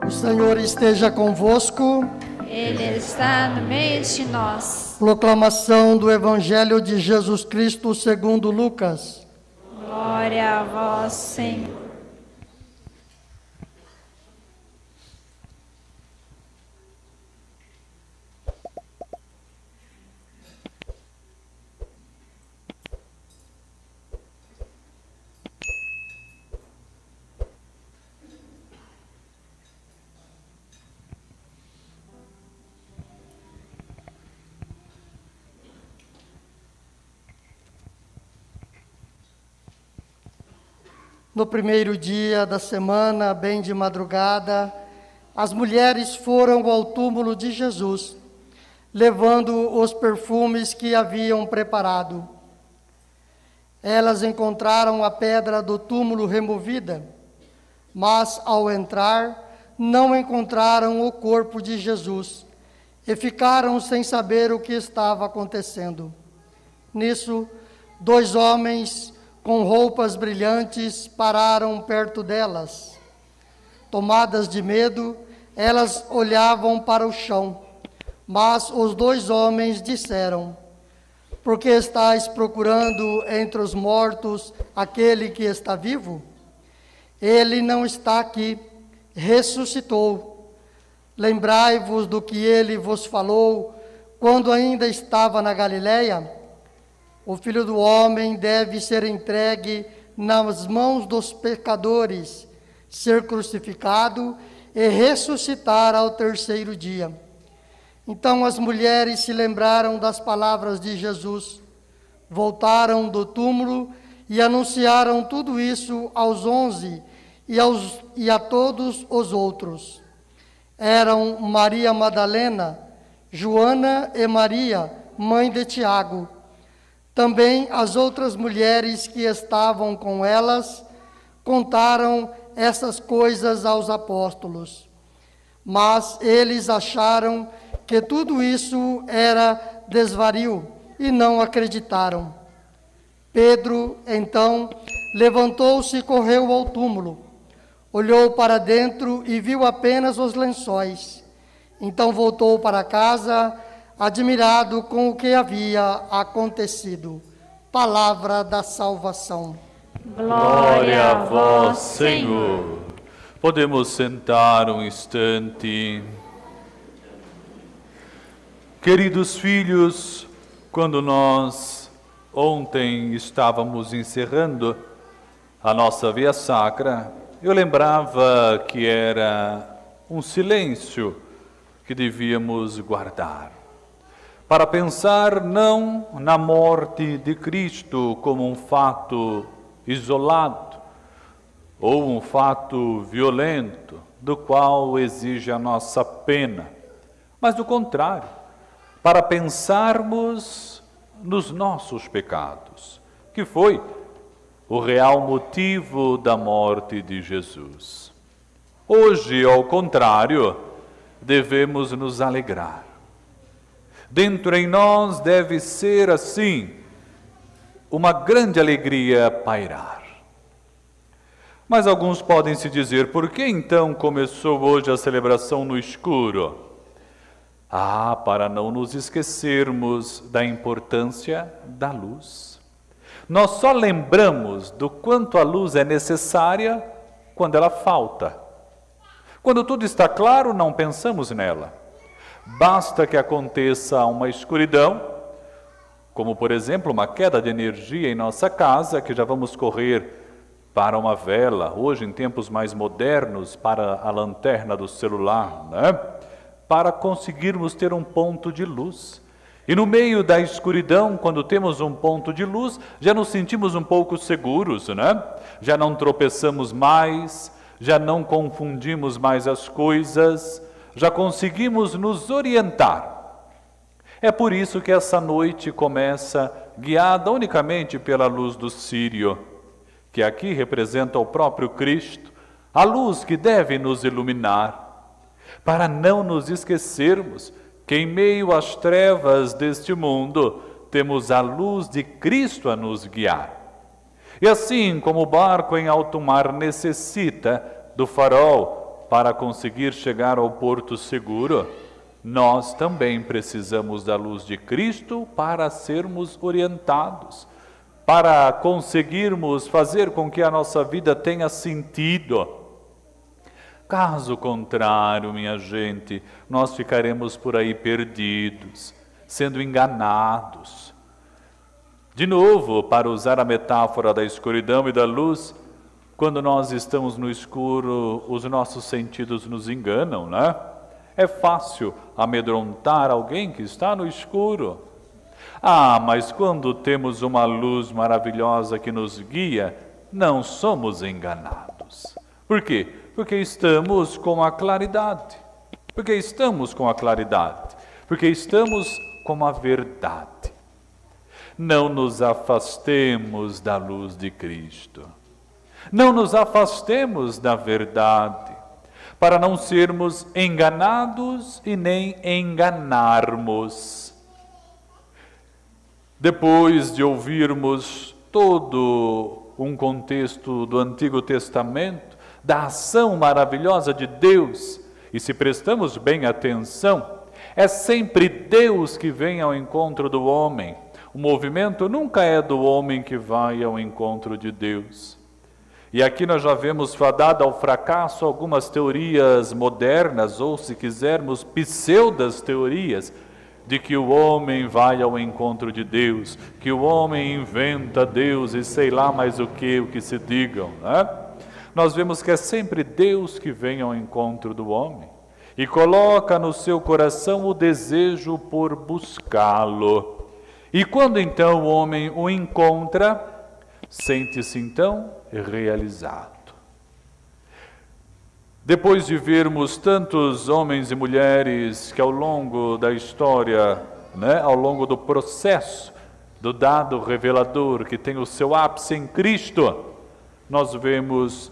O Senhor esteja convosco. Ele está no meio de nós. Proclamação do Evangelho de Jesus Cristo segundo Lucas. Glória a vós, Senhor. No primeiro dia da semana, bem de madrugada, as mulheres foram ao túmulo de Jesus, levando os perfumes que haviam preparado. Elas encontraram a pedra do túmulo removida, mas ao entrar, não encontraram o corpo de Jesus e ficaram sem saber o que estava acontecendo. Nisso, 2 homens com roupas brilhantes pararam perto delas. Tomadas de medo, elas olhavam para o chão, mas os 2 homens disseram: por que estáis procurando entre os mortos aquele que está vivo? Ele não está aqui, ressuscitou. Lembrai-vos do que ele vos falou quando ainda estava na Galileia. O Filho do Homem deve ser entregue nas mãos dos pecadores, ser crucificado e ressuscitar ao 3º dia. Então as mulheres se lembraram das palavras de Jesus, voltaram do túmulo e anunciaram tudo isso aos 11 e a todos os outros. Eram Maria Madalena, Joana e Maria, mãe de Tiago. Também as outras mulheres que estavam com elas contaram essas coisas aos apóstolos. Mas eles acharam que tudo isso era desvario e não acreditaram. Pedro, então, levantou-se e correu ao túmulo. Olhou para dentro e viu apenas os lençóis. Então voltou para casa, admirado com o que havia acontecido. Palavra da salvação. Glória a vós, Senhor. Podemos sentar um instante. Queridos filhos, quando nós ontem estávamos encerrando a nossa via sacra, eu lembrava que era um silêncio que devíamos guardar, para pensar não na morte de Cristo como um fato isolado ou um fato violento, do qual exige a nossa pena, mas do contrário, para pensarmos nos nossos pecados, que foi o real motivo da morte de Jesus. Hoje, ao contrário, devemos nos alegrar. Dentro em nós deve ser assim, uma grande alegria pairar. Mas alguns podem se dizer, por que então começou hoje a celebração no escuro? Para não nos esquecermos da importância da luz. Nós só lembramos do quanto a luz é necessária quando ela falta. Quando tudo está claro, não pensamos nela. Basta que aconteça uma escuridão, como por exemplo uma queda de energia em nossa casa, que já vamos correr para uma vela, hoje em tempos mais modernos, para a lanterna do celular, né? Para conseguirmos ter um ponto de luz. E no meio da escuridão, quando temos um ponto de luz, já nos sentimos um pouco seguros, né? Já não tropeçamos mais, já não confundimos mais as coisas, já conseguimos nos orientar. É por isso que essa noite começa guiada unicamente pela luz do círio, que aqui representa o próprio Cristo, a luz que deve nos iluminar, para não nos esquecermos que em meio às trevas deste mundo temos a luz de Cristo a nos guiar. E assim como o barco em alto mar necessita do farol para conseguir chegar ao porto seguro, nós também precisamos da luz de Cristo para sermos orientados, para conseguirmos fazer com que a nossa vida tenha sentido. Caso contrário, minha gente, nós ficaremos por aí perdidos, sendo enganados. De novo, para usar a metáfora da escuridão e da luz, quando nós estamos no escuro, os nossos sentidos nos enganam, né? É fácil amedrontar alguém que está no escuro. Mas quando temos uma luz maravilhosa que nos guia, não somos enganados. Por quê? Porque estamos com a claridade. Porque estamos com a claridade. Porque estamos com a verdade. Não nos afastemos da luz de Cristo. Não nos afastemos da verdade, para não sermos enganados e nem enganarmos. Depois de ouvirmos todo um contexto do Antigo Testamento, da ação maravilhosa de Deus, e se prestamos bem atenção, é sempre Deus que vem ao encontro do homem. O movimento nunca é do homem que vai ao encontro de Deus. E aqui nós já vemos fadado ao fracasso algumas teorias modernas, ou se quisermos, pseudas teorias, de que o homem vai ao encontro de Deus, que o homem inventa Deus e sei lá mais o que se digam, né? Nós vemos que é sempre Deus que vem ao encontro do homem e coloca no seu coração o desejo por buscá-lo. E quando então o homem o encontra, sente-se então realizado. Depois de vermos tantos homens e mulheres que ao longo da história, ao longo do processo do dado revelador que tem o seu ápice em Cristo, nós vemos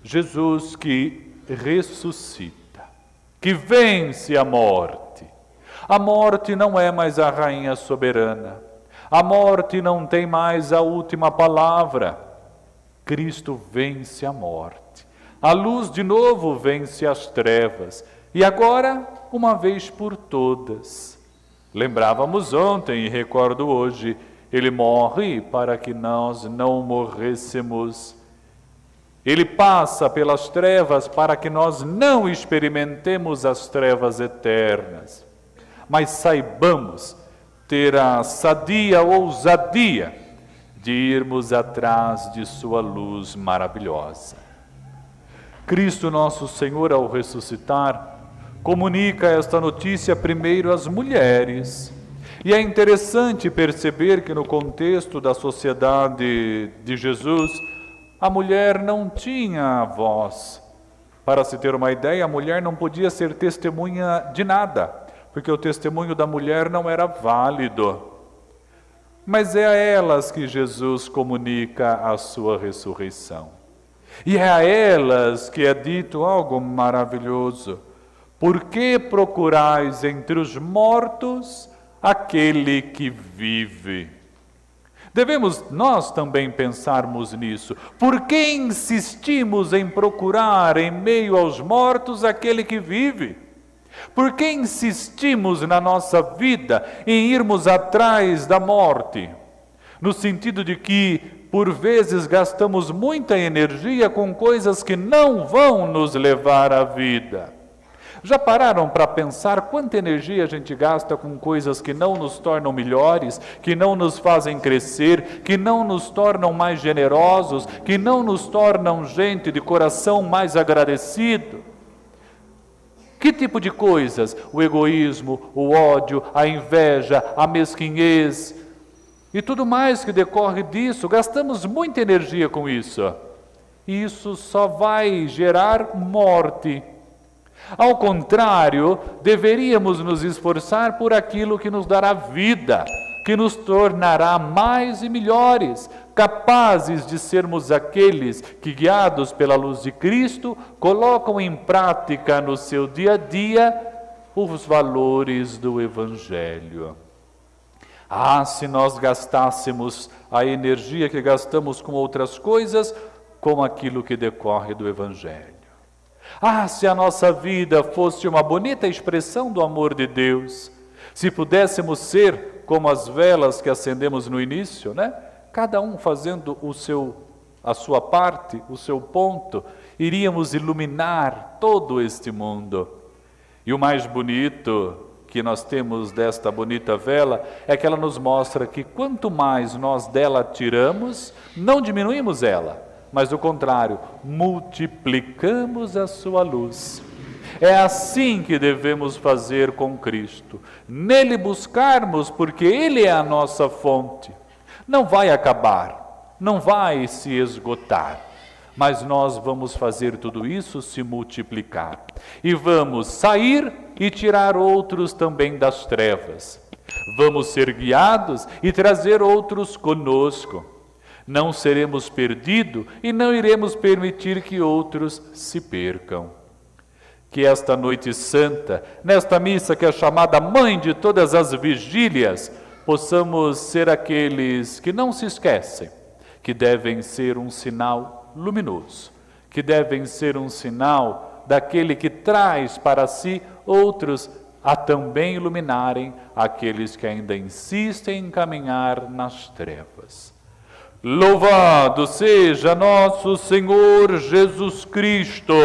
Jesus que ressuscita, que vence a morte. A morte não é mais a rainha soberana. A morte não tem mais a última palavra. Cristo vence a morte. A luz de novo vence as trevas. E agora, uma vez por todas. Lembrávamos ontem e recordo hoje, Ele morre para que nós não morrêssemos. Ele passa pelas trevas para que nós não experimentemos as trevas eternas. Mas saibamos ter a sadia ousadia de irmos atrás de sua luz maravilhosa. Cristo nosso Senhor, ao ressuscitar, comunica esta notícia primeiro às mulheres. E é interessante perceber que no contexto da sociedade de Jesus, a mulher não tinha voz. Para se ter uma ideia, a mulher não podia ser testemunha de nada, porque o testemunho da mulher não era válido. Mas é a elas que Jesus comunica a sua ressurreição. E é a elas que é dito algo maravilhoso. Por que procurais entre os mortos aquele que vive? Devemos nós também pensarmos nisso. Por que insistimos em procurar em meio aos mortos aquele que vive? Por que insistimos na nossa vida em irmos atrás da morte? No sentido de que, por vezes, gastamos muita energia com coisas que não vão nos levar à vida. Já pararam para pensar quanta energia a gente gasta com coisas que não nos tornam melhores, que não nos fazem crescer, que não nos tornam mais generosos, que não nos tornam gente de coração mais agradecido? Que tipo de coisas? O egoísmo, o ódio, a inveja, a mesquinhez e tudo mais que decorre disso. Gastamos muita energia com isso. E isso só vai gerar morte. Ao contrário, deveríamos nos esforçar por aquilo que nos dará vida, que nos tornará mais e melhores, capazes de sermos aqueles que, guiados pela luz de Cristo, colocam em prática no seu dia a dia os valores do Evangelho. Se nós gastássemos a energia que gastamos com outras coisas, com aquilo que decorre do Evangelho. Ah, se a nossa vida fosse uma bonita expressão do amor de Deus, se pudéssemos ser como as velas que acendemos no início, né? Cada um fazendo a sua parte, o seu ponto, iríamos iluminar todo este mundo. E o mais bonito que nós temos desta bonita vela é que ela nos mostra que quanto mais nós dela tiramos, não diminuímos ela, mas do contrário, multiplicamos a sua luz. É assim que devemos fazer com Cristo, nele buscarmos, porque Ele é a nossa fonte. Não vai acabar, não vai se esgotar, mas nós vamos fazer tudo isso se multiplicar. E vamos sair e tirar outros também das trevas. Vamos ser guiados e trazer outros conosco. Não seremos perdidos e não iremos permitir que outros se percam. Que esta noite santa, nesta missa que é chamada Mãe de todas as vigílias, possamos ser aqueles que não se esquecem, que devem ser um sinal luminoso, que devem ser um sinal daquele que traz para si outros a também iluminarem aqueles que ainda insistem em caminhar nas trevas. Louvado seja nosso Senhor Jesus Cristo!